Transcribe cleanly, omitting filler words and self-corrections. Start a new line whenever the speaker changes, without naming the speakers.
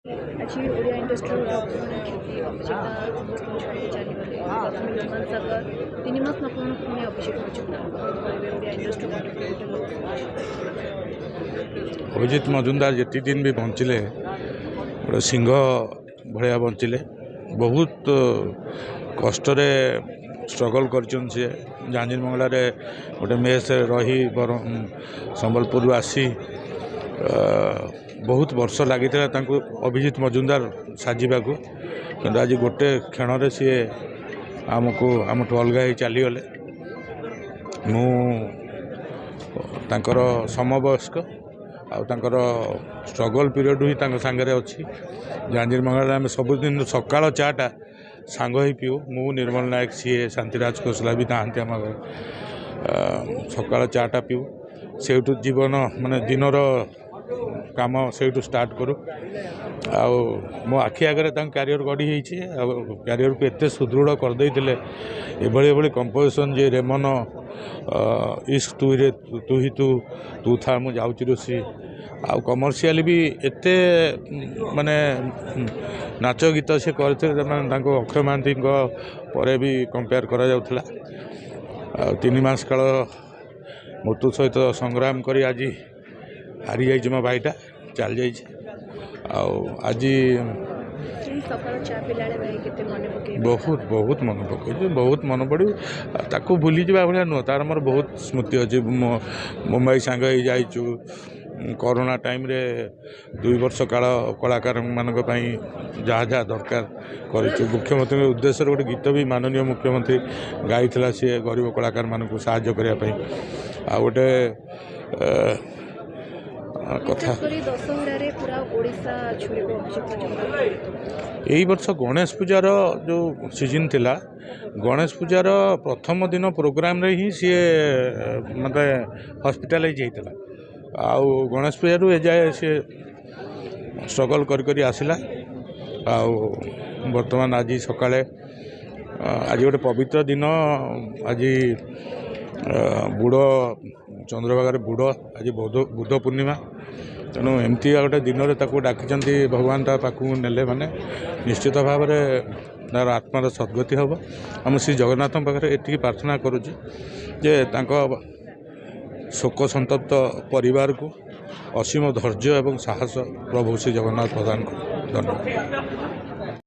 आज ओडिया इंडस्ट्री क्षति अभिषेक चलीगले हनुमान सागर 3 मास नपुण पुणी अभिषेक ओडिया इंडस्ट्री
अभिजीत मजुमदार जी दिन भी बंचिले गोटे सिंह भाया बंचिले बहुत कष्ट स्ट्रगल कर जांजिर मंगला गोटे मेस रही संबलपुर आसी बहुत वर्ष लगी अभिजीत मजुमदार साजिबा को कि आज गोटे क्षण सी आमको आमठू अलग ही चलीगले मुझर समवयस्क आर स्ट्रगल पीरियड ही सांगे अच्छी जांजिर मंगला आम सबुदिन सकाळ चाटा सांग ही पीऊ मु निर्मल नायक सीए शांतिराज खोसला भी था आम सकाळ चाटा पीऊ से जीवन माने दिनर काम से स्टार्ट करूँ मो आखि आगे क्यारियर गढ़ी क्यारियर को एत सुदृढ़ करदे एभली कंपोजिशन जे रेमन इश्क तू रे तू ही तू था मु जाऊँ रोसी आ कमर्शियल भी एते माने नाच गीत से करते अक्षय महांती पर भी कंपेयर करा जाउथला 3 मास काल मृत्यु सहित संग्राम करी आज हारी जाइए मो भाईटा चल जाइए आज बहुत बहुत मन पकई बहुत मन पड़ी ताको भूली जा भाया नुह तार मोर बहुत स्मृति अच्छी मुंबई सांग ही जाइचु कोरोना टाइम रे 2 वर्ष काल कलाकार मान जहाँ जहाँ दरकार कर मुख्यमंत्री उद्देश्य गोटे गीत भी माननीय मुख्यमंत्री गाई सी गरीब कलाकार मान साहाय्य करने आ गोटे कथा यही वर्ष गणेश पूजार जो सीजन थिला गणेश पूजार प्रथम दिन प्रोग्राम रे ही सी मत हॉस्पिटलाइज होता आउ गणेश पूजा ए जाए सी स्ट्रगल करी आसला बर्तमान आज सकाळे आज गोटे पवित्र दिन आज बुड़ चंद्रभागा बुड़ आज बुध पूर्णिमा तेणु एमती गोटे दिन में डाकी भगवान ता पाक नेले माने निश्चित भाव में तार आत्मार सद्गति हम आम श्री जगन्नाथ पाखे ये प्रार्थना करुचे जे शोक संतप्त परिवार को असीम धैर्य और साहस प्रभु श्री जगन्नाथ प्रदान कर धन्यवाद।